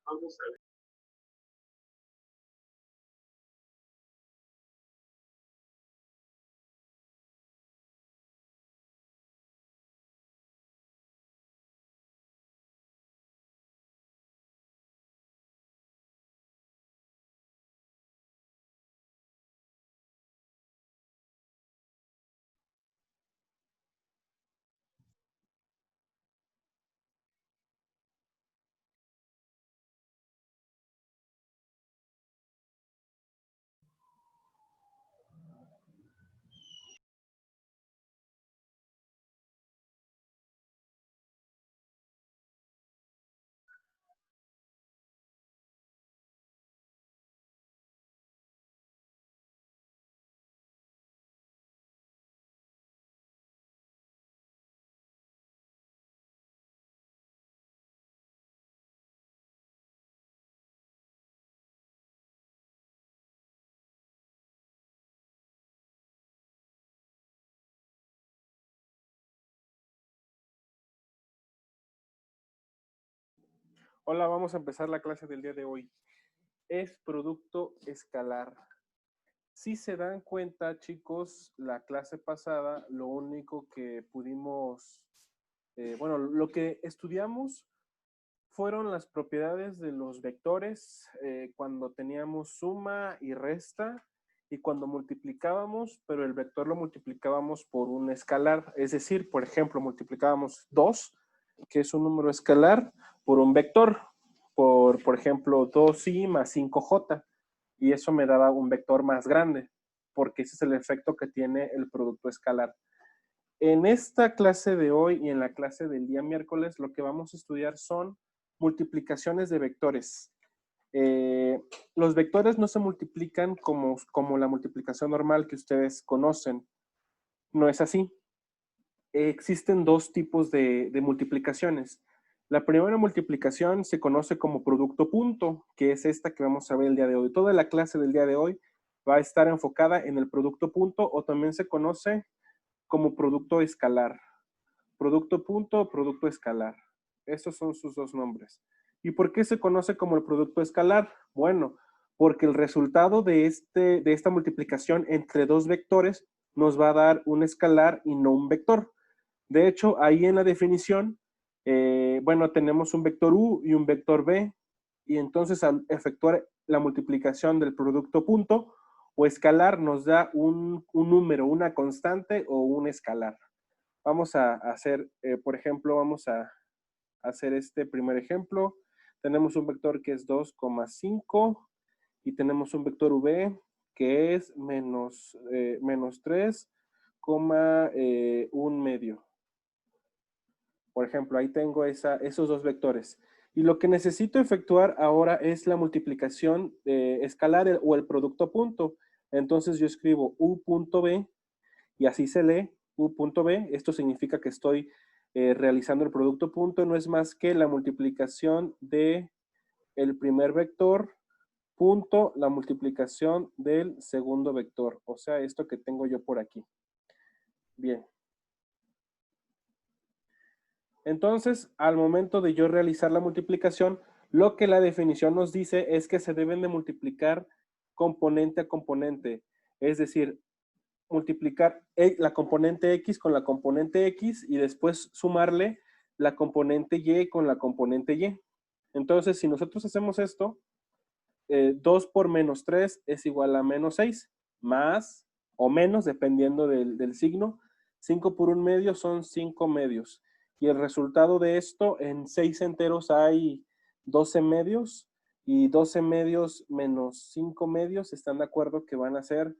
Vamos a ver. Hola, vamos a empezar la clase del día de hoy. Es producto escalar. Si se dan cuenta, chicos, la clase pasada, lo único que pudimos, lo que estudiamos fueron las propiedades de los vectores cuando teníamos suma y resta y cuando multiplicábamos, pero el vector lo multiplicábamos por un escalar. Es decir, por ejemplo, multiplicábamos 2, que es un número escalar, por un vector. Por ejemplo, 2i más 5j. Y eso me daba un vector más grande, porque ese es el efecto que tiene el producto escalar. En esta clase de hoy y en la clase del día miércoles, lo que vamos a estudiar son multiplicaciones de vectores. Los vectores no se multiplican como la multiplicación normal que ustedes conocen. No es así. Existen dos tipos de multiplicaciones. La primera multiplicación se conoce como producto punto, que es esta que vamos a ver el día de hoy. Toda la clase del día de hoy va a estar enfocada en el producto punto o también se conoce como producto escalar. Producto punto o producto escalar. Esos son sus dos nombres. ¿Y por qué se conoce como el producto escalar? Bueno, porque el resultado de esta multiplicación entre dos vectores nos va a dar un escalar y no un vector. De hecho, ahí en la definición, tenemos un vector u y un vector b, y entonces al efectuar la multiplicación del producto punto o escalar nos da un número, una constante o un escalar. Vamos a hacer, por ejemplo, vamos a hacer este primer ejemplo. Tenemos un vector que es 2,5 y tenemos un vector v que es menos 3,1 medio. Por ejemplo, ahí tengo esos dos vectores. Y lo que necesito efectuar ahora es la multiplicación escalar o el producto punto. Entonces yo escribo u punto b y así se lee u punto b. Esto significa que estoy realizando el producto punto. No es más que la multiplicación de el primer vector punto la multiplicación del segundo vector. O sea, esto que tengo yo por aquí. Bien. Entonces, al momento de yo realizar la multiplicación, lo que la definición nos dice es que se deben de multiplicar componente a componente. Es decir, multiplicar la componente x con la componente x y después sumarle la componente y con la componente y. Entonces, si nosotros hacemos esto, 2 por menos 3 es igual a menos 6, más o menos, dependiendo del signo. 5 por 1 medio son 5 medios. Y el resultado de esto, en 6 enteros hay 12 medios, y 12 medios menos 5 medios, ¿están de acuerdo que van a ser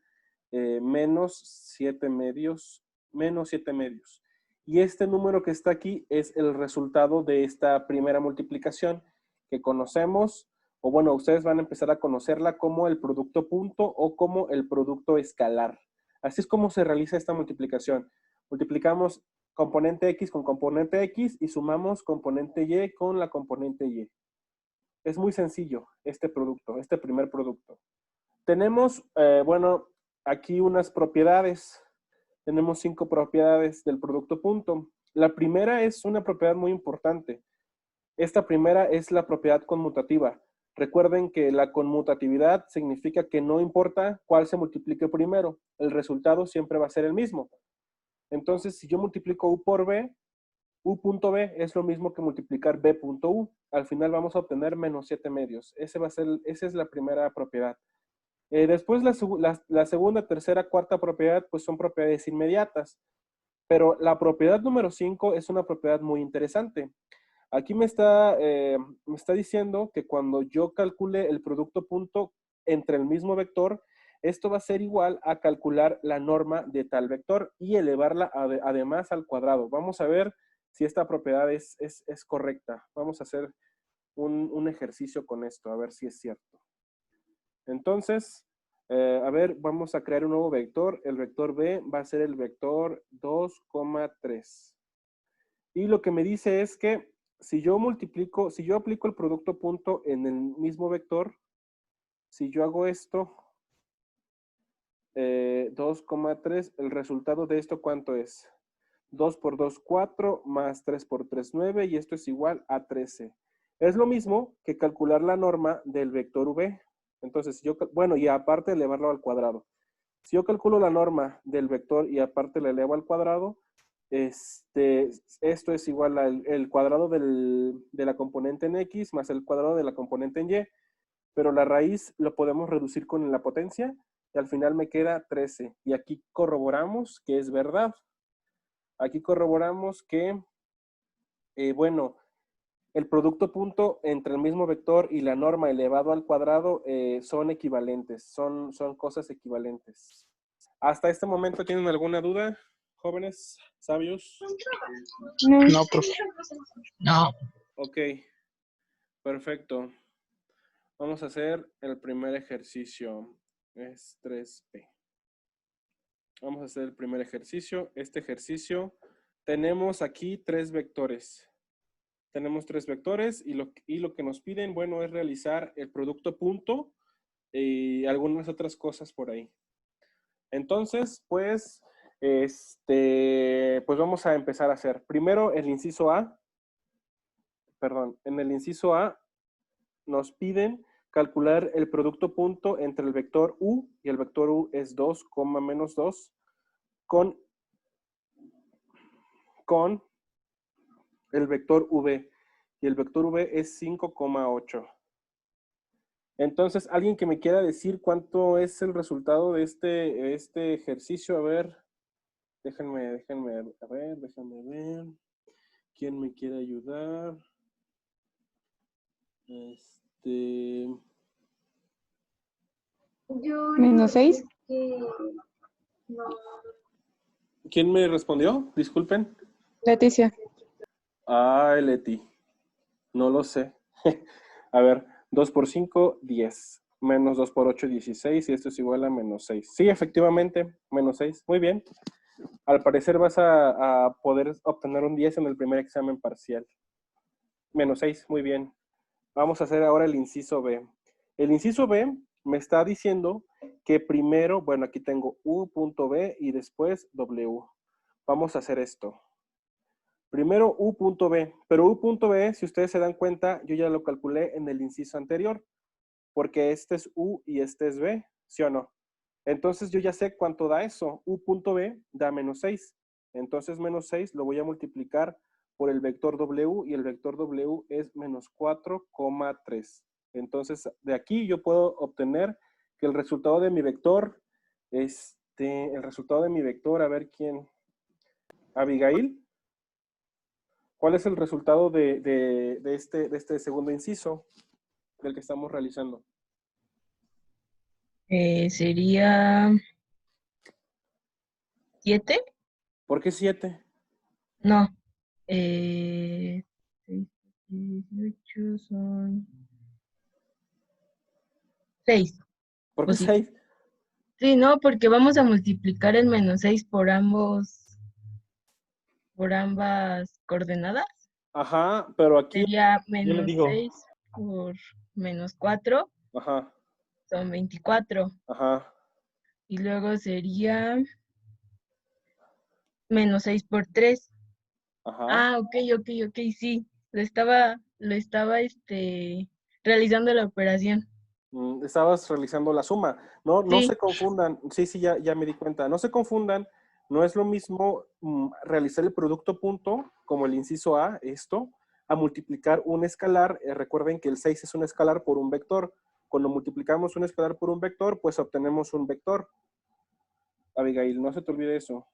menos 7 medios? Menos 7 medios. Y este número que está aquí es el resultado de esta primera multiplicación que conocemos, o bueno, ustedes van a empezar a conocerla como el producto punto o como el producto escalar. Así es como se realiza esta multiplicación. Multiplicamos componente x con componente x y sumamos componente y con la componente y. Es muy sencillo este producto, este primer producto. Tenemos, aquí unas propiedades. Tenemos 5 propiedades del producto punto. La primera es una propiedad muy importante. Esta primera es la propiedad conmutativa. Recuerden que la conmutatividad significa que no importa cuál se multiplique primero, el resultado siempre va a ser el mismo. Entonces, si yo multiplico U por B, U.B es lo mismo que multiplicar B.U. Al final vamos a obtener menos 7 medios. Esa es la primera propiedad. Después la segunda, tercera, cuarta propiedad, pues son propiedades inmediatas. Pero la propiedad número 5 es una propiedad muy interesante. Aquí me está diciendo que cuando yo calcule el producto punto entre el mismo vector, esto va a ser igual a calcular la norma de tal vector y elevarla además al cuadrado. Vamos a ver si esta propiedad es correcta. Vamos a hacer un ejercicio con esto, a ver si es cierto. Entonces, a ver, vamos a crear un nuevo vector. El vector B va a ser el vector 2,3. Y lo que me dice es que si yo aplico el producto punto en el mismo vector, si yo hago esto, 2,3, el resultado de esto, ¿cuánto es? 2 por 2, 4, más 3 por 3, 9, y esto es igual a 13. Es lo mismo que calcular la norma del vector V. Entonces, bueno, y aparte elevarlo al cuadrado. Si yo calculo la norma del vector y aparte la elevo al cuadrado, esto es igual al el cuadrado de la componente en X más el cuadrado de la componente en Y, pero la raíz lo podemos reducir con la potencia y al final me queda 13. Y aquí corroboramos que es verdad. Aquí corroboramos que, bueno, el producto punto entre el mismo vector y la norma elevado al cuadrado son equivalentes, son cosas equivalentes. ¿Hasta este momento tienen alguna duda, jóvenes sabios? No, profe. No. Ok, perfecto. Vamos a hacer el primer ejercicio. Es 3P. Vamos a hacer el primer ejercicio. Este ejercicio, tenemos aquí 3 vectores. Tenemos 3 vectores y lo que nos piden, bueno, es realizar el producto punto y algunas otras cosas por ahí. Entonces, pues vamos a empezar a hacer. Primero, el inciso A. Perdón, en el inciso A nos piden calcular el producto punto entre el vector U, y el vector U es 2, menos 2, con el vector V. Y el vector V es 5,8. Entonces, ¿alguien que me quiera decir cuánto es el resultado de este ejercicio? A ver, déjenme ver. ¿Quién me quiere ayudar? Menos 6. ¿Quién me respondió? Disculpen. Leticia. Ay, Leti. No lo sé. A ver, 2 por 5, 10. Menos 2 por 8, 16. Y esto es igual a menos 6. Sí, efectivamente, menos 6. Muy bien. Al parecer vas a poder obtener un 10 en el primer examen parcial. Menos 6, muy bien. Vamos a hacer ahora el inciso B. El inciso B me está diciendo que primero, bueno, aquí tengo U.B y después W. Vamos a hacer esto. Primero U.B, pero U.B, si ustedes se dan cuenta, yo ya lo calculé en el inciso anterior, porque este es U y este es B, ¿sí o no? Entonces yo ya sé cuánto da eso. U.B da menos 6. Entonces menos 6 lo voy a multiplicar por el vector W y el vector W es menos 4,3. Entonces de aquí yo puedo obtener que el resultado de mi vector, a ver quién, Abigail. ¿Cuál es el resultado de este segundo inciso del que estamos realizando? Sería 7. ¿Por qué 7? No. 6, 18 son 6. ¿Por ¿O qué sí? 6? Sí, no, porque vamos a multiplicar el menos 6 por ambas coordenadas. Ajá, pero aquí Sería yo le menos digo, 6 por menos 4, ajá, son 24. ajá, Y luego sería menos 6 por 3. ajá. Ah, ok, sí. Lo estaba lo estaba realizando la operación. Estabas realizando la suma. No, no Sí, se confundan. Sí, sí, ya me di cuenta. No se confundan. No es lo mismo realizar el producto punto, como el inciso A, esto, a multiplicar un escalar. Recuerden que el 6 es un escalar por un vector. Cuando multiplicamos un escalar por un vector, pues obtenemos un vector. Abigail, no se te olvide eso.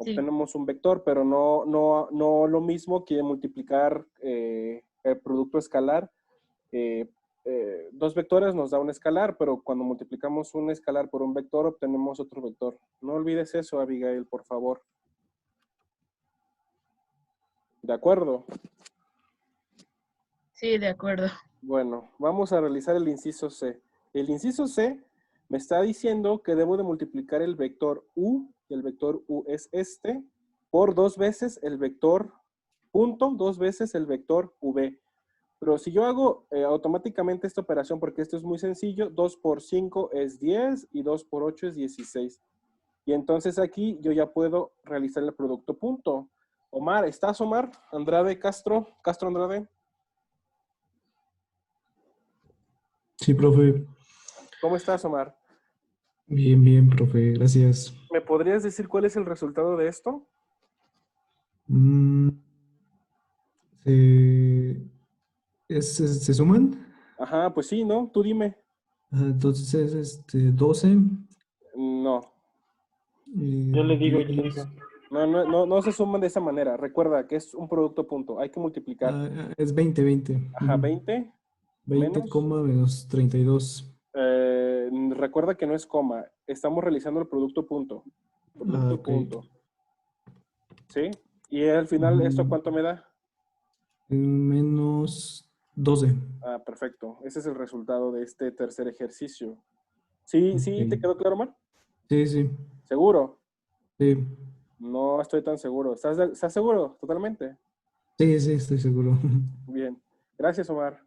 sí. Obtenemos un vector, pero no lo mismo que multiplicar el producto escalar. Eh, Dos vectores nos da un escalar, pero cuando multiplicamos un escalar por un vector, obtenemos otro vector. No olvides eso, Abigail, por favor. ¿De acuerdo? Sí, de acuerdo. Bueno, vamos a realizar el inciso C. El inciso C me está diciendo que debo de multiplicar el vector U, y el vector U es este, por 2 veces el vector punto, 2 veces el vector V. Pero si yo hago automáticamente esta operación, porque esto es muy sencillo, 2 por 5 es 10 y 2 por 8 es 16. Y entonces aquí yo ya puedo realizar el producto punto. Omar, ¿estás Omar? Andrade, Castro Andrade. Sí, profe. ¿Cómo estás, Omar? Bien, bien, profe. Gracias. ¿Me podrías decir cuál es el resultado de esto? Mm, ¿se, ¿se suman? Ajá, pues sí, ¿no? Tú dime. Entonces es 12, No, Yo le digo, 10. no se suman de esa manera. Recuerda que es un producto punto. Hay que multiplicar. Es 20, 20. Ajá, 20 20, menos. menos 32. Recuerda que no es coma. Estamos realizando el producto punto. Producto Ok. punto. ¿Sí? Y al final, ¿esto cuánto me da? Menos 12. Ah, perfecto. Ese es el resultado de este tercer ejercicio. ¿Sí, Ok. sí, te quedó claro, Omar? Sí, sí. ¿Seguro? Sí, No estoy tan seguro. ¿Estás seguro? Totalmente. sí, sí, estoy seguro. Bien. Gracias, Omar.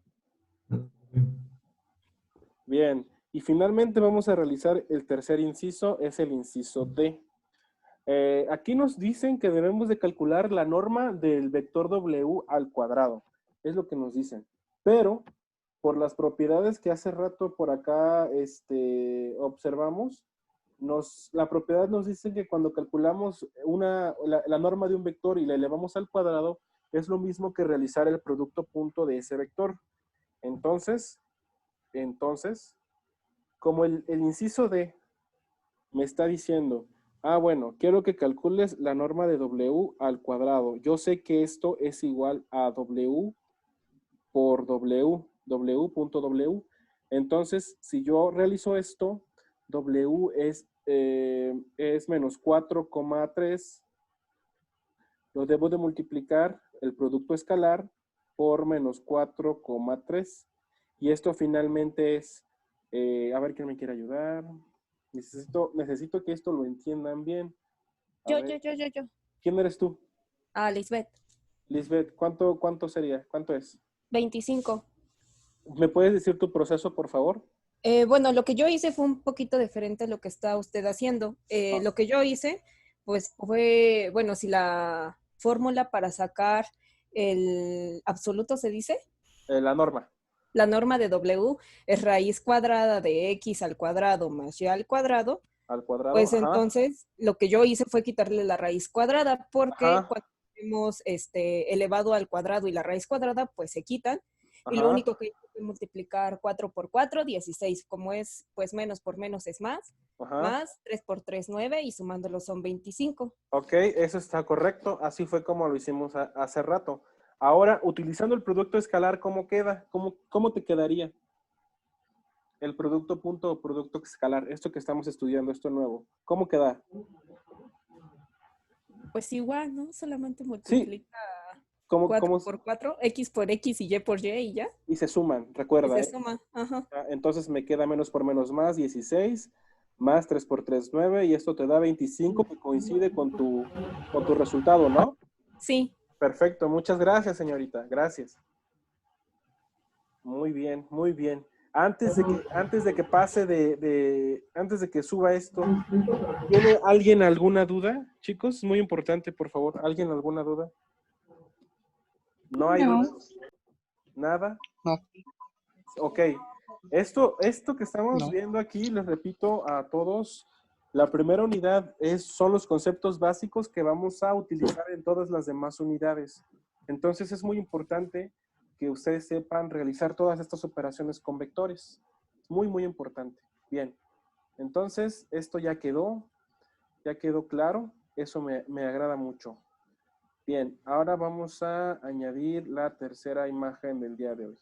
Bien. Y finalmente vamos a realizar el tercer inciso, es el inciso D. Aquí nos dicen que debemos de calcular la norma del vector W al cuadrado. Es lo que nos dicen. Pero, por las propiedades que hace rato por acá observamos, la propiedad nos dice que cuando calculamos la norma de un vector y la elevamos al cuadrado, es lo mismo que realizar el producto punto de ese vector. Entonces, como el inciso D me está diciendo, bueno, quiero que calcules la norma de W al cuadrado. Yo sé que esto es igual a W por W. Entonces, si yo realizo esto, W es menos 4,3. Lo debo de multiplicar el producto escalar por menos 4,3. Y esto finalmente es, a ver quién me quiere ayudar. Necesito que esto lo entiendan bien. A Yo. ver, ¿quién eres tú? Lisbeth, Lisbeth, ¿cuánto sería? ¿Cuánto es? 25. ¿Me puedes decir tu proceso, por favor? Bueno, lo que yo hice fue un poquito diferente a lo que está usted haciendo. Lo que yo hice, pues fue, bueno, si la fórmula para sacar el absoluto se dice, La norma. la norma de W es raíz cuadrada de X al cuadrado más Y al cuadrado, Al cuadrado, pues ajá. entonces lo que yo hice fue quitarle la raíz cuadrada porque Ajá, cuando tenemos elevado al cuadrado y la raíz cuadrada, pues se quitan. Y lo ajá. único que hice fue multiplicar 4 por 4, 16. Como es, pues menos por menos es más. Ajá. Más 3 por 3, 9 y sumándolo son 25. Ok, eso está correcto. Así fue como lo hicimos hace rato. Ahora, utilizando el producto escalar, ¿cómo queda? ¿Cómo te quedaría el producto punto o producto escalar? Esto que estamos estudiando, esto nuevo. ¿Cómo queda? Pues igual, ¿no? Solamente Sí, multiplica ¿cómo, 4 cómo? por 4, X por X y Y por Y y ya. Y se suman, Y recuerda, se ¿eh? suma. Ajá. Entonces me queda menos por menos más, 16, más 3 por 3, 9, y esto te da 25, que coincide con tu resultado, ¿no? Sí. Perfecto, muchas gracias, señorita. Gracias. Muy bien, muy bien. Antes de que pase antes de que suba esto, ¿tiene alguien alguna duda? Chicos, es muy importante, por favor. ¿Alguien alguna duda? ¿No hay No. dudas? ¿Nada? No. Ok. Esto que estamos No. viendo aquí, les repito a todos, la primera unidad son los conceptos básicos que vamos a utilizar en todas las demás unidades. Entonces es muy importante que ustedes sepan realizar todas estas operaciones con vectores. Muy, muy importante. Bien. Entonces, esto ya quedó claro. Eso me agrada mucho. Bien, ahora vamos a añadir la tercera imagen del día de hoy.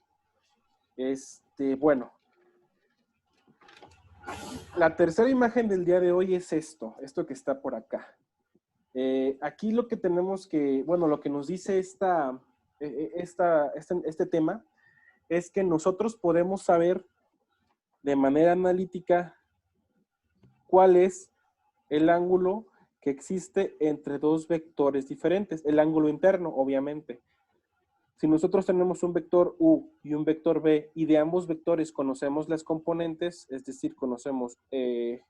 Bueno, la tercera imagen del día de hoy es esto que está por acá. Aquí lo que tenemos que, bueno, lo que nos dice este tema es que nosotros podemos saber de manera analítica cuál es el ángulo que existe entre dos vectores diferentes, el ángulo interno, obviamente. Si nosotros tenemos un vector U y un vector B y de ambos vectores conocemos las componentes, es decir, conocemos X1,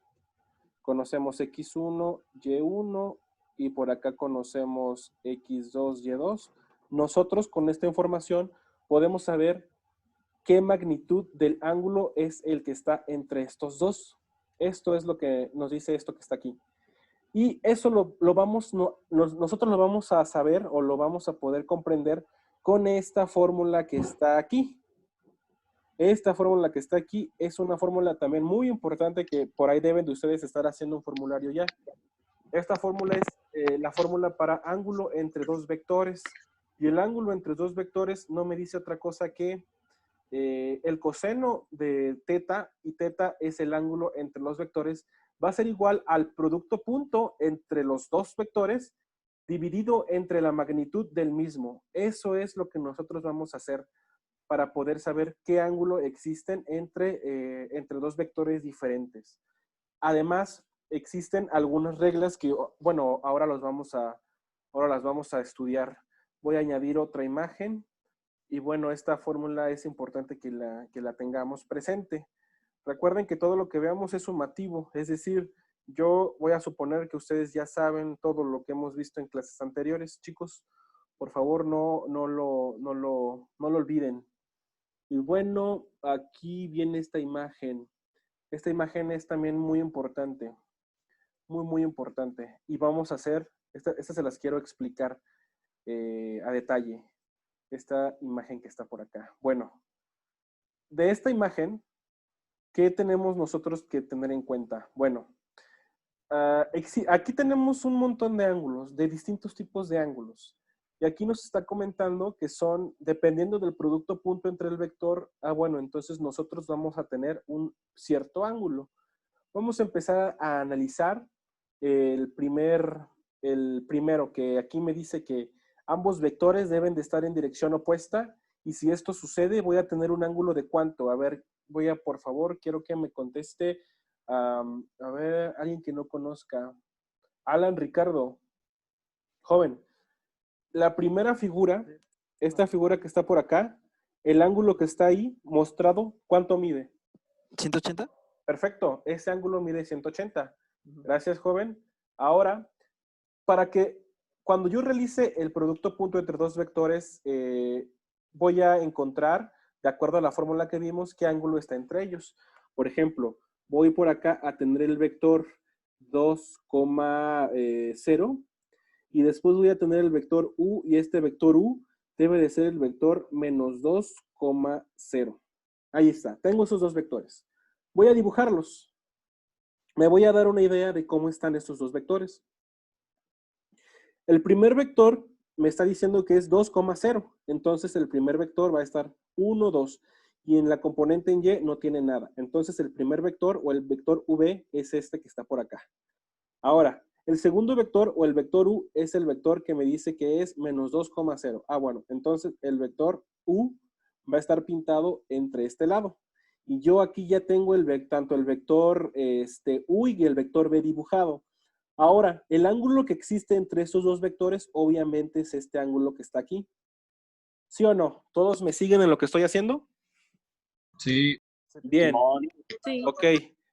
Y1 y por acá conocemos X2, Y2, nosotros con esta información podemos saber qué magnitud del ángulo es el que está entre estos dos. Esto es lo que nos dice esto que está aquí. Y eso nosotros lo vamos a saber o lo vamos a poder comprender con esta fórmula que está aquí. Esta fórmula que está aquí es una fórmula también muy importante que por ahí deben de ustedes estar haciendo un formulario ya. Esta fórmula es la fórmula para ángulo entre dos vectores. Y el ángulo entre dos vectores no me dice otra cosa que el coseno de teta, y teta es el ángulo entre los vectores, va a ser igual al producto punto entre los dos vectores dividido entre la magnitud del mismo. Eso es lo que nosotros vamos a hacer para poder saber qué ángulo existen entre dos vectores diferentes. Además, existen algunas reglas que, bueno, ahora las vamos a estudiar. Voy a añadir otra imagen. Y bueno, esta fórmula es importante que la tengamos presente. Recuerden que todo lo que veamos es sumativo, es decir, yo voy a suponer que ustedes ya saben todo lo que hemos visto en clases anteriores. Chicos, por favor, no lo olviden. Y bueno, aquí viene esta imagen. Esta imagen es también muy importante. Muy, muy importante. Y vamos a hacer, esta se las quiero explicar a detalle. Esta imagen que está por acá. Bueno, de esta imagen, ¿qué tenemos nosotros que tener en cuenta? Bueno, aquí tenemos un montón de ángulos, de distintos tipos de ángulos. Y aquí nos está comentando que son, dependiendo del producto punto entre el vector, bueno, entonces nosotros vamos a tener un cierto ángulo. Vamos a empezar a analizar el primero, que aquí me dice que ambos vectores deben de estar en dirección opuesta y si esto sucede voy a tener un ángulo de ¿cuánto? A ver, por favor, quiero que me conteste, a ver, alguien que no conozca. Alan Ricardo, joven. La primera figura, esta figura que está por acá, el ángulo que está ahí mostrado, ¿cuánto mide? 180. Perfecto, ese ángulo mide 180. Gracias, joven. Ahora, para que cuando yo realice el producto punto entre dos vectores, voy a encontrar, de acuerdo a la fórmula que vimos, qué ángulo está entre ellos. Por ejemplo, voy por acá a tener el vector 2,0 y después voy a tener el vector u y este vector u debe de ser el vector menos 2,0. Ahí está, tengo esos dos vectores. Voy a dibujarlos. Me voy a dar una idea de cómo están estos dos vectores. El primer vector me está diciendo que es 2,0. Entonces el primer vector va a estar 1, 2. Y en la componente en Y no tiene nada. Entonces el primer vector o el vector V es este que está por acá. Ahora, el segundo vector o el vector U es el vector que me dice que es menos 2,0. Bueno, entonces el vector U va a estar pintado entre este lado. Y yo aquí ya tengo tanto el vector U y el vector V dibujado. Ahora, el ángulo que existe entre estos dos vectores obviamente es este ángulo que está aquí. ¿Sí o no? ¿Todos me siguen en lo que estoy haciendo? Sí. Bien. Sí. Ok.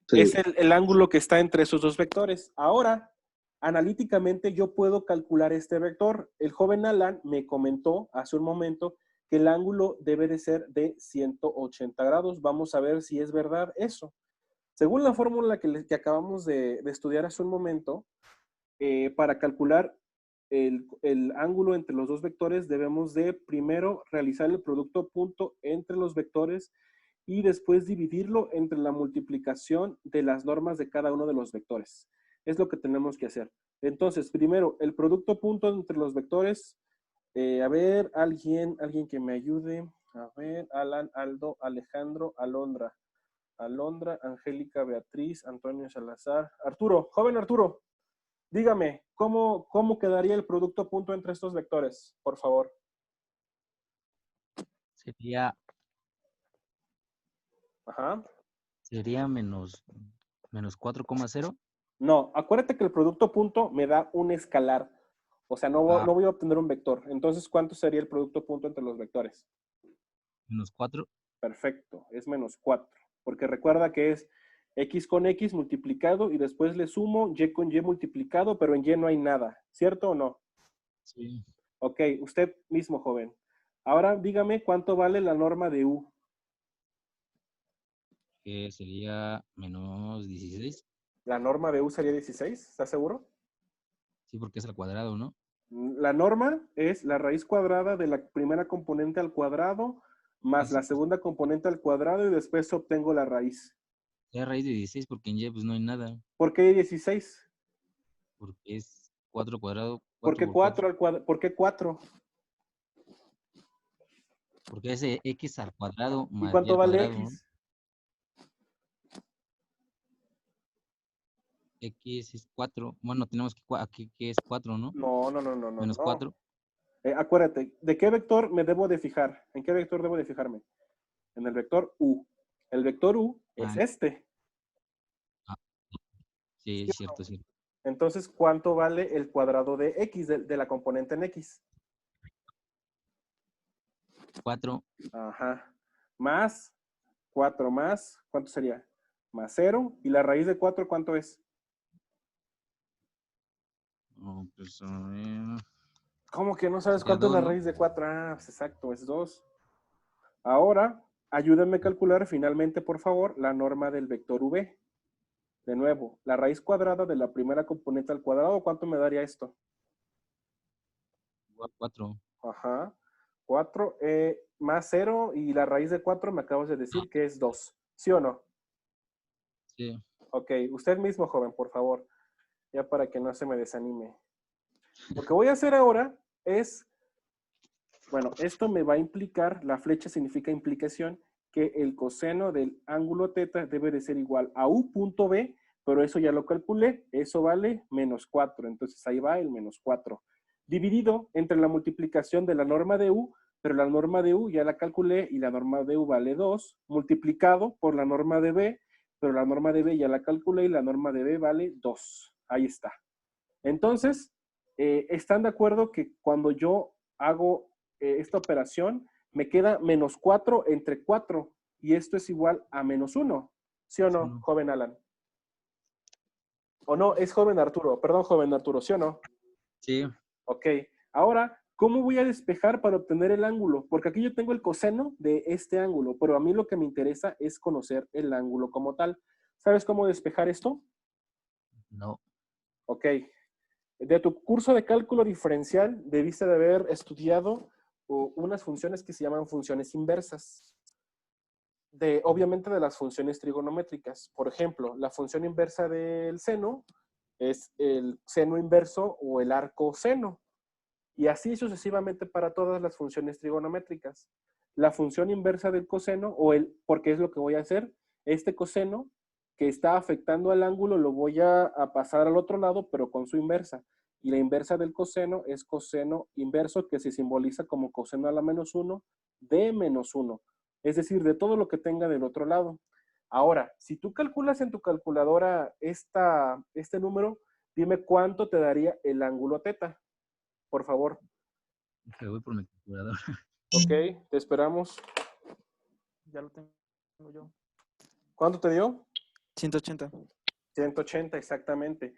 Sí. Es el ángulo que está entre esos dos vectores. Ahora, analíticamente yo puedo calcular este vector. El joven Alan me comentó hace un momento que el ángulo debe de ser de 180 grados. Vamos a ver si es verdad eso. Según la fórmula que acabamos de estudiar hace un momento, para calcular el ángulo entre los dos vectores, debemos de primero realizar el producto punto entre los vectores y después dividirlo entre la multiplicación de las normas de cada uno de los vectores. Es lo que tenemos que hacer. Entonces, primero, el producto punto entre los vectores. A ver, alguien que me ayude. A ver, Alan, Aldo, Alejandro, Alondra. Alondra, Angélica, Beatriz, Antonio Salazar. Arturo, joven Arturo, dígame, ¿cómo quedaría el producto punto entre estos vectores, por favor? Sería Ajá. menos 4,0. No, acuérdate que el producto punto me da un escalar. O sea, no voy a obtener un vector. Entonces, ¿cuánto sería el producto punto entre los vectores? Menos 4. Perfecto, es menos 4. Porque recuerda que es x con x multiplicado y después le sumo y con y multiplicado, pero en y no hay nada. ¿Cierto o no? Sí. Ok, usted mismo, joven. Ahora dígame cuánto vale la norma de U. Que sería menos 16. ¿La norma de U sería 16? ¿Estás seguro? Sí, porque es al cuadrado, ¿no? La norma es la raíz cuadrada de la primera componente al cuadrado más Sí, la sí. segunda componente al cuadrado y después obtengo la raíz. Es raíz de 16 porque en y pues no hay nada. ¿Por qué 16? Porque es 4 cuadrado, ¿Por 4 qué por 4. 4 al cuadrado? ¿Por qué 4? Porque es x al cuadrado ¿Y más y cuánto al vale cuadrado, ¿no? X? X es 4. Bueno, tenemos que aquí que es 4, ¿no? No. Menos 4. Acuérdate, ¿de qué vector me debo de fijar? ¿En qué vector debo de fijarme? En el vector U. El vector U es este. Sí, ¿Sí es o no? cierto, sí. Entonces, ¿cuánto vale el cuadrado de X, de la componente en X? 4. Ajá. Más 4 más, ¿cuánto sería? Más 0. ¿Y la raíz de 4 cuánto es? Oh, pues a ver, ¿Cómo que no sabes sería cuánto es 2, la ¿no? raíz de 4? Ah, pues exacto, es 2. Ahora, ayúdenme a calcular finalmente, por favor, la norma del vector V. De nuevo, la raíz cuadrada de la primera componente al cuadrado, ¿cuánto me daría esto? Igual 4. Ajá. 4 más 0 y la raíz de 4 me acabas de decir que es 2. ¿Sí o no? Sí. Ok, usted mismo, joven, por favor. Ya para que no se me desanime. Lo que voy a hacer ahora es, bueno, esto me va a implicar, la flecha significa implicación, que el coseno del ángulo teta debe de ser igual a u punto b, pero eso ya lo calculé, eso vale menos 4, entonces ahí va el menos 4. Dividido entre la multiplicación de la norma de u, pero la norma de u ya la calculé y la norma de u vale 2, multiplicado por la norma de b, pero la norma de b ya la calculé y la norma de b vale 2. Ahí está. Entonces, ¿están de acuerdo que cuando yo hago esta operación, me queda menos 4 entre 4 y esto es igual a menos 1? ¿Sí o no, joven Alan? ¿O no? Es joven Arturo. Perdón, joven Arturo. ¿Sí o no? Sí. Ok. Ahora, ¿cómo voy a despejar para obtener el ángulo? Porque aquí yo tengo el coseno de este ángulo, pero a mí lo que me interesa es conocer el ángulo como tal. ¿Sabes cómo despejar esto? No. Ok. De tu curso de cálculo diferencial debiste de haber estudiado unas funciones que se llaman funciones inversas. Obviamente de las funciones trigonométricas. Por ejemplo, la función inversa del seno es el seno inverso o el arco seno. Y así sucesivamente para todas las funciones trigonométricas. La función inversa del coseno, porque es lo que voy a hacer, este coseno que está afectando al ángulo lo voy a pasar al otro lado, pero con su inversa. Y la inversa del coseno es coseno inverso, que se simboliza como coseno a la menos 1 de menos 1. Es decir, de todo lo que tenga del otro lado. Ahora, si tú calculas en tu calculadora este número, dime cuánto te daría el ángulo teta, por favor. Me voy por mi calculadora. Ok, te esperamos. Ya lo tengo yo. ¿Cuánto te dio? 180. 180, exactamente.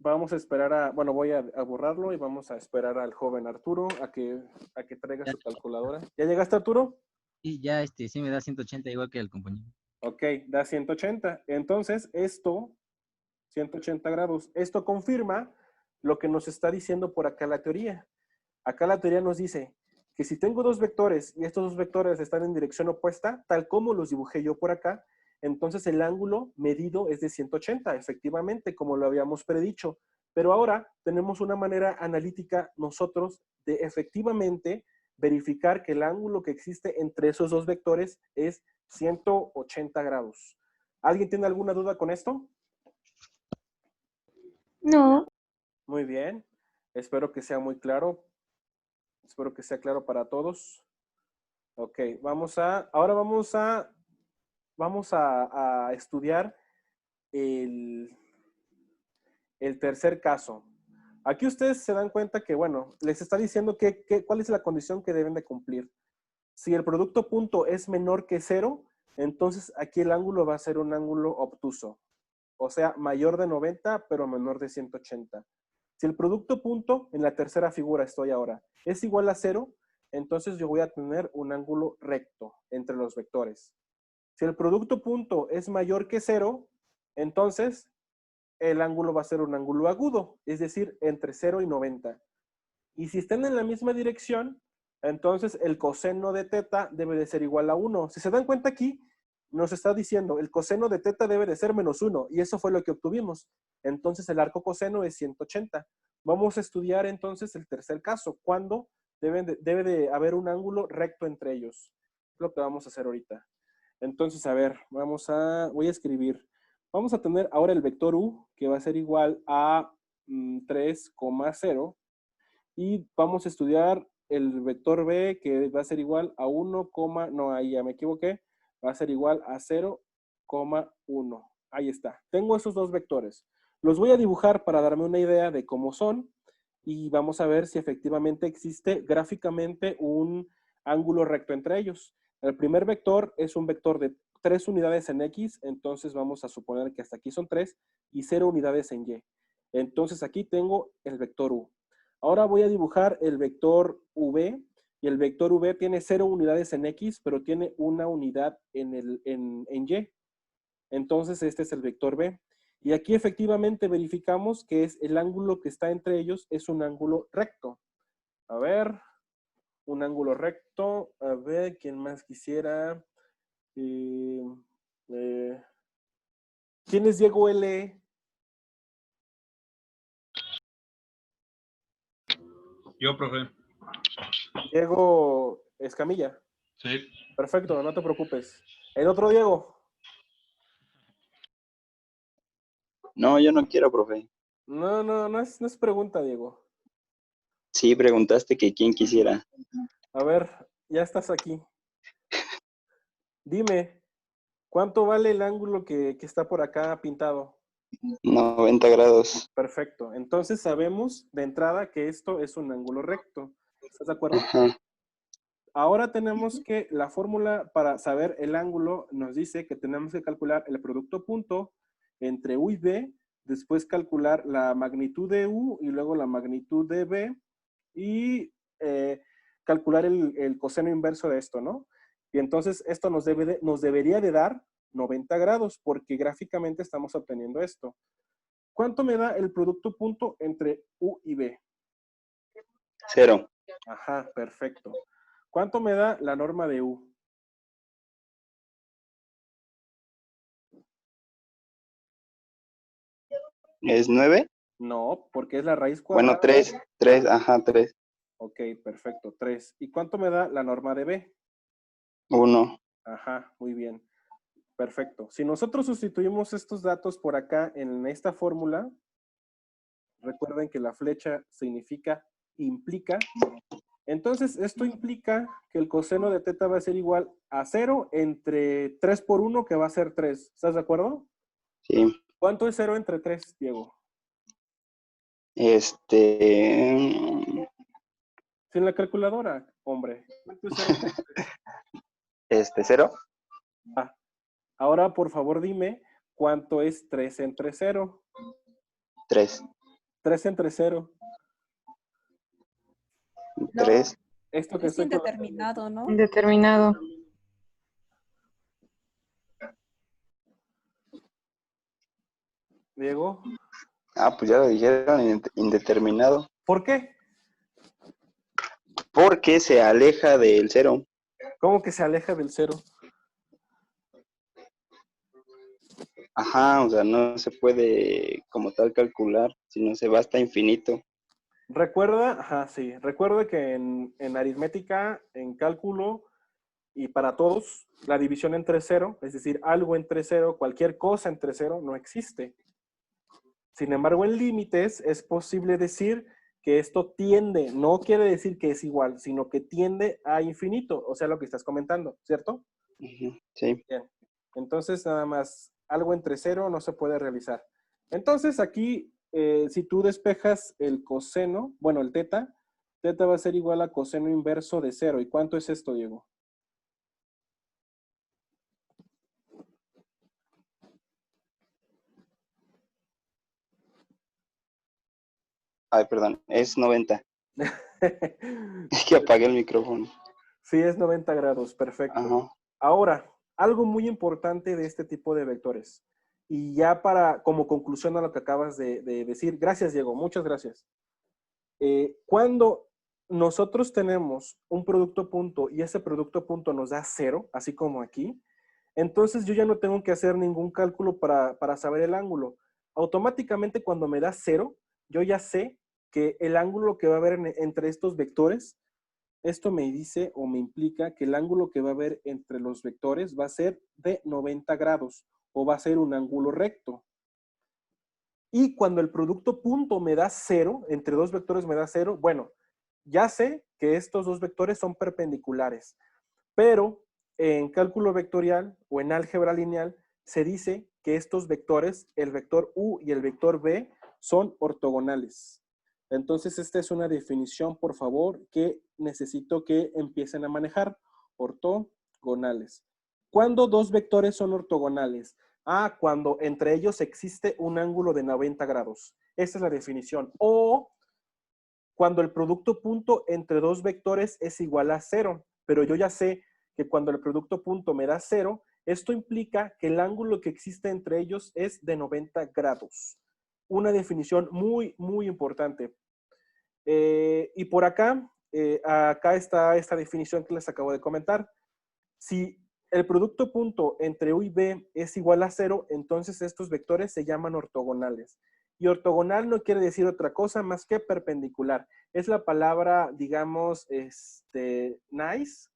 Vamos a esperar a, bueno, voy a borrarlo y vamos a esperar al joven Arturo a que traiga su calculadora. ¿Ya llegaste, Arturo? Y ya sí me da 180 igual que el compañero. Ok, da 180. Entonces, 180 grados. Esto confirma lo que nos está diciendo por acá la teoría. Acá la teoría nos dice que si tengo dos vectores y estos dos vectores están en dirección opuesta, tal como los dibujé yo por acá, entonces el ángulo medido es de 180, efectivamente, como lo habíamos predicho. Pero ahora tenemos una manera analítica nosotros de efectivamente verificar que el ángulo que existe entre esos dos vectores es 180 grados. ¿Alguien tiene alguna duda con esto? No. Muy bien. Espero que sea muy claro. Espero que sea claro para todos. Ok, ahora vamos a estudiar el tercer caso. Aquí ustedes se dan cuenta que, bueno, les está diciendo cuál es la condición que deben de cumplir. Si el producto punto es menor que 0, entonces aquí el ángulo va a ser un ángulo obtuso. O sea, mayor de 90, pero menor de 180. Si el producto punto, en la tercera figura estoy ahora, es igual a 0, entonces yo voy a tener un ángulo recto entre los vectores. Si el producto punto es mayor que 0, entonces el ángulo va a ser un ángulo agudo, es decir, entre 0 y 90. Y si están en la misma dirección, entonces el coseno de teta debe de ser igual a 1. Si se dan cuenta aquí, nos está diciendo el coseno de teta debe de ser menos 1, y eso fue lo que obtuvimos. Entonces el arco coseno es 180. Vamos a estudiar entonces el tercer caso, cuando debe de haber un ángulo recto entre ellos. Es lo que vamos a hacer ahorita. Entonces, a ver, voy a escribir. Vamos a tener ahora el vector u, que va a ser igual a 3,0. Y vamos a estudiar el vector b, que va a ser igual a 1, no, ahí ya me equivoqué. Va a ser igual a 0,1. Ahí está. Tengo esos dos vectores. Los voy a dibujar para darme una idea de cómo son. Y vamos a ver si efectivamente existe gráficamente un ángulo recto entre ellos. El primer vector es un vector de 3 unidades en X, entonces vamos a suponer que hasta aquí son 3, y 0 unidades en Y. Entonces aquí tengo el vector U. Ahora voy a dibujar el vector V, y el vector V tiene 0 unidades en X, pero tiene una unidad en Y. Entonces este es el vector B. Y aquí efectivamente verificamos que es el ángulo que está entre ellos es un ángulo recto. A ver, un ángulo recto. A ver, ¿quién más quisiera? ¿Quién es Diego L? Yo, profe. Diego Escamilla. Sí. Perfecto, no te preocupes. ¿El otro Diego? No, yo no quiero, profe. No es pregunta, Diego. Sí, preguntaste que quién quisiera. A ver, ya estás aquí. Dime, ¿cuánto vale el ángulo que está por acá pintado? 90 grados. Perfecto. Entonces sabemos de entrada que esto es un ángulo recto. ¿Estás de acuerdo? Ajá. Ahora tenemos que la fórmula para saber el ángulo nos dice que tenemos que calcular el producto punto entre U y B, después calcular la magnitud de U y luego la magnitud de B y calcular el coseno inverso de esto, ¿no? Y entonces esto nos debería de dar 90 grados porque gráficamente estamos obteniendo esto. ¿Cuánto me da el producto punto entre U y B? 0. Ajá, perfecto. ¿Cuánto me da la norma de U? ¿Es 9? No, porque es la raíz cuadrada. Bueno, 3. 3, ajá, 3. Ok, perfecto, 3. ¿Y cuánto me da la norma de B? 1. Ajá, muy bien. Perfecto. Si nosotros sustituimos estos datos por acá en esta fórmula, recuerden que la flecha implica. Entonces, esto implica que el coseno de teta va a ser igual a 0 entre 3 por 1, que va a ser 3. ¿Estás de acuerdo? Sí. ¿Cuánto es 0 entre 3, Diego? Sin la calculadora, hombre. ¿Cuánto es 0 entre 3? 0. Ah, ahora, por favor, dime, ¿cuánto es 3 entre 0? 3. 3 entre 0. No. 3. Esto que Es estoy indeterminado, ¿no? Indeterminado. Diego. Ah, pues ya lo dijeron, indeterminado. ¿Por qué? Porque se aleja del 0. ¿Cómo que se aleja del 0? Ajá, o sea, no se puede como tal calcular, sino se va hasta infinito. Recuerda que en aritmética, en cálculo y para todos, la división entre 0, es decir, algo entre 0, cualquier cosa entre 0, no existe. Sin embargo, en límites es posible decir que esto tiende, no quiere decir que es igual, sino que tiende a infinito, o sea, lo que estás comentando, ¿cierto? Sí. Bien. Entonces, nada más, algo entre 0 no se puede realizar. Entonces, aquí, si tú despejas el coseno, bueno, el teta va a ser igual a coseno inverso de 0. ¿Y cuánto es esto, Diego? Ay, perdón, es 90. Es que apagué el micrófono. Sí, es 90 grados, perfecto. Ajá. Ahora, algo muy importante de este tipo de vectores. Y ya como conclusión a lo que acabas de decir, gracias, Diego, muchas gracias. Cuando nosotros tenemos un producto punto y ese producto punto nos da 0, así como aquí, entonces yo ya no tengo que hacer ningún cálculo para saber el ángulo. Automáticamente cuando me da 0, yo ya sé que el ángulo que va a haber entre estos vectores, esto me dice o me implica que el ángulo que va a haber entre los vectores va a ser de 90 grados o va a ser un ángulo recto. Y cuando el producto punto me da 0, entre dos vectores me da 0, bueno, ya sé que estos dos vectores son perpendiculares. Pero en cálculo vectorial o en álgebra lineal se dice que estos vectores, el vector u y el vector v, son ortogonales. Entonces, esta es una definición, por favor, que necesito que empiecen a manejar. Ortogonales. ¿Cuándo dos vectores son ortogonales? Cuando entre ellos existe un ángulo de 90 grados. Esta es la definición. O cuando el producto punto entre dos vectores es igual a 0. Pero yo ya sé que cuando el producto punto me da 0, esto implica que el ángulo que existe entre ellos es de 90 grados. Una definición muy, muy importante. Y por acá, acá está esta definición que les acabo de comentar. Si el producto punto entre U y B es igual a 0, entonces estos vectores se llaman ortogonales. Y ortogonal no quiere decir otra cosa más que perpendicular. Es la palabra, digamos, nice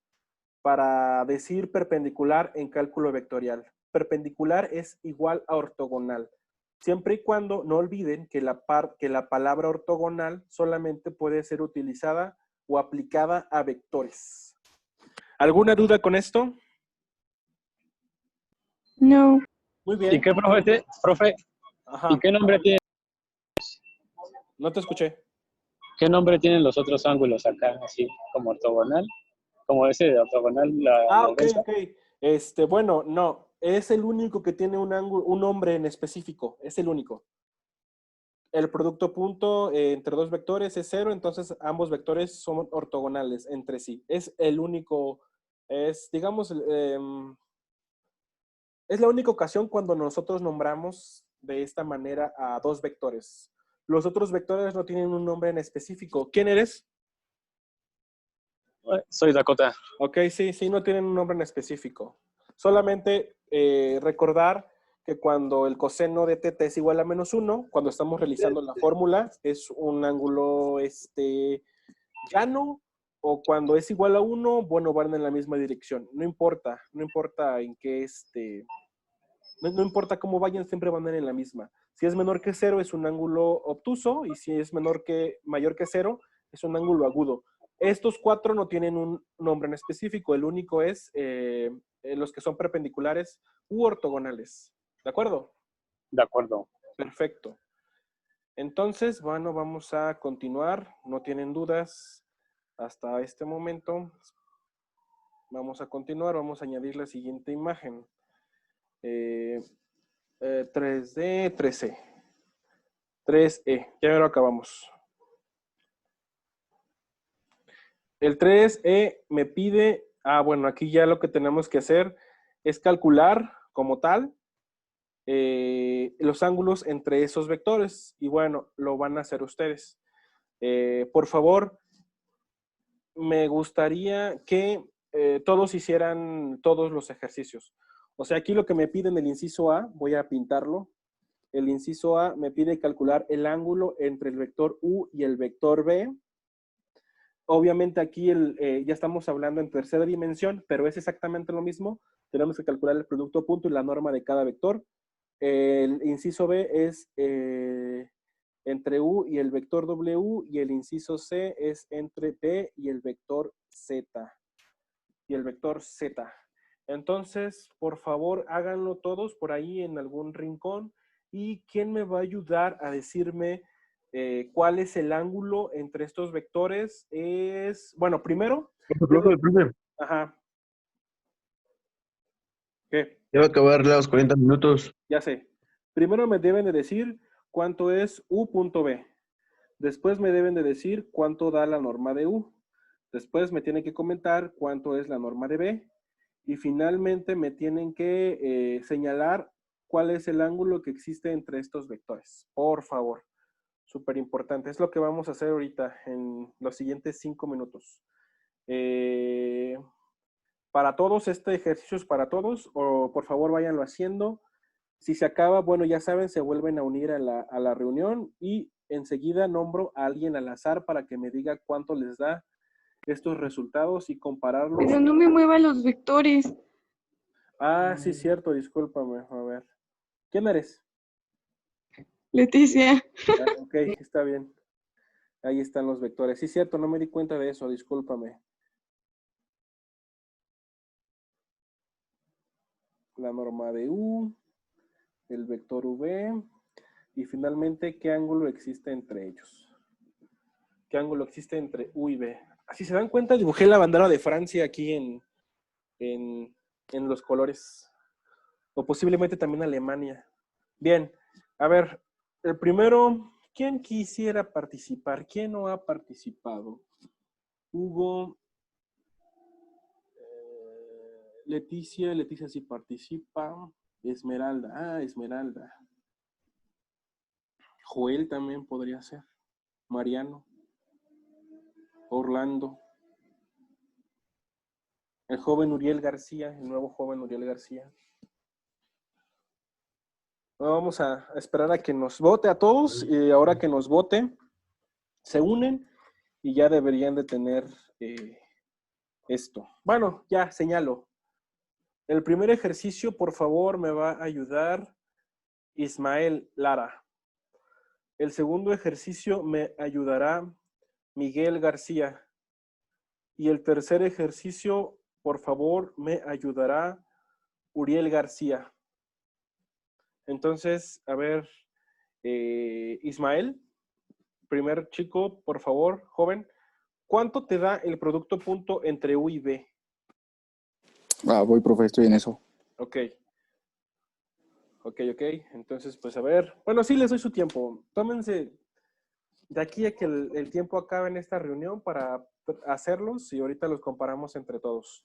para decir perpendicular en cálculo vectorial. Perpendicular es igual a ortogonal. Siempre y cuando no olviden que la palabra ortogonal solamente puede ser utilizada o aplicada a vectores. ¿Alguna duda con esto? No. Muy bien. ¿Y qué, profe? Ajá. ¿Y qué nombre tiene? No te escuché. ¿Qué nombre tienen los otros ángulos acá? Así como ortogonal, como ese de ortogonal. Ok. Bueno, no. Es el único que tiene un ángulo, un nombre en específico. Es el único. El producto punto entre dos vectores es 0, entonces ambos vectores son ortogonales entre sí. Es el único, digamos, es la única ocasión cuando nosotros nombramos de esta manera a dos vectores. Los otros vectores no tienen un nombre en específico. ¿Quién eres? Soy Dakota. Ok, sí, no tienen un nombre en específico. Solamente recordar que cuando el coseno de teta es igual a -1, cuando estamos realizando la fórmula, es un ángulo llano, o cuando es igual a 1, bueno, van en la misma dirección. No importa en qué no importa cómo vayan, siempre van en la misma. Si es menor que 0, es un ángulo obtuso, y si es mayor que 0, es un ángulo agudo. Estos 4 no tienen un nombre en específico, el único es los que son perpendiculares u ortogonales. ¿De acuerdo? De acuerdo. Perfecto. Entonces, bueno, vamos a continuar. No tienen dudas hasta este momento. Vamos a continuar, vamos a añadir la siguiente imagen. 3D, 3C. 3E, ya lo acabamos. El 3E me pide, bueno, aquí ya lo que tenemos que hacer es calcular como tal los ángulos entre esos vectores. Y bueno, lo van a hacer ustedes. Por favor, me gustaría que todos hicieran todos los ejercicios. O sea, aquí lo que me piden el inciso A, voy a pintarlo. El inciso A me pide calcular el ángulo entre el vector U y el vector B. Obviamente aquí ya estamos hablando en tercera dimensión, pero es exactamente lo mismo. Tenemos que calcular el producto punto y la norma de cada vector. El inciso B es entre U y el vector W, y el inciso C es entre B y el vector Z. Entonces, por favor, háganlo todos por ahí en algún rincón. ¿Y quién me va a ayudar a decirme cuál es el ángulo entre estos vectores? Bueno, primero... Profe. Ajá. ¿Qué? Ya va a acabar los 40 minutos. Ya sé. Primero me deben de decir cuánto es U.B. Después me deben de decir cuánto da la norma de U. Después me tienen que comentar cuánto es la norma de B. Y finalmente me tienen que señalar cuál es el ángulo que existe entre estos vectores. Por favor. Súper importante. Es lo que vamos a hacer ahorita en los siguientes 5 minutos. Para todos, este ejercicio es para todos. O por favor, váyanlo haciendo. Si se acaba, bueno, ya saben, se vuelven a unir a la reunión y enseguida nombro a alguien al azar para que me diga cuánto les da estos resultados y compararlos. Pero no me mueva los vectores. Sí, cierto, discúlpame. A ver. ¿Quién eres? Leticia. Ok, está bien. Ahí están los vectores. Sí, cierto, no me di cuenta de eso, discúlpame. La norma de U, el vector V, y finalmente, ¿qué ángulo existe entre ellos? ¿Qué ángulo existe entre U y B? Si se dan cuenta, dibujé la bandera de Francia aquí en los colores. O posiblemente también Alemania. Bien, a ver, el primero, ¿quién quisiera participar? ¿Quién no ha participado? Hugo, Leticia sí participa. Esmeralda, Esmeralda. Joel también podría ser. Mariano. Orlando. El joven Uriel García, el nuevo joven Uriel García. Vamos a esperar a que nos vote a todos, y ahora que nos vote, se unen y ya deberían de tener esto. Bueno, ya señalo. El primer ejercicio, por favor, me va a ayudar Ismael Lara. El segundo ejercicio me ayudará Miguel García. Y el tercer ejercicio, por favor, me ayudará Uriel García. Entonces, a ver, Ismael, primer chico, por favor, joven, ¿cuánto te da el producto punto entre U y B? Voy, profe, estoy en eso. Ok. Entonces, pues a ver. Bueno, sí les doy su tiempo. Tómense de aquí a que el tiempo acabe en esta reunión para hacerlos y ahorita los comparamos entre todos.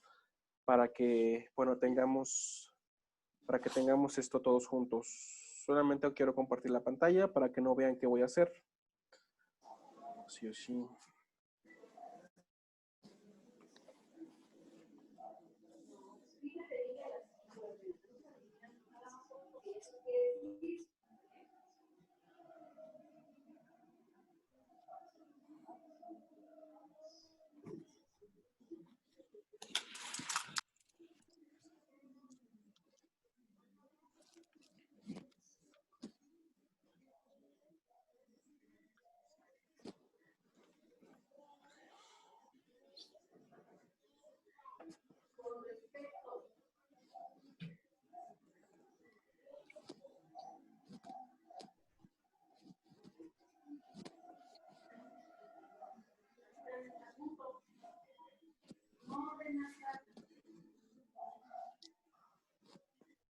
Para que, bueno, tengamos esto todos juntos. Solamente quiero compartir la pantalla para que no vean qué voy a hacer. Sí o sí.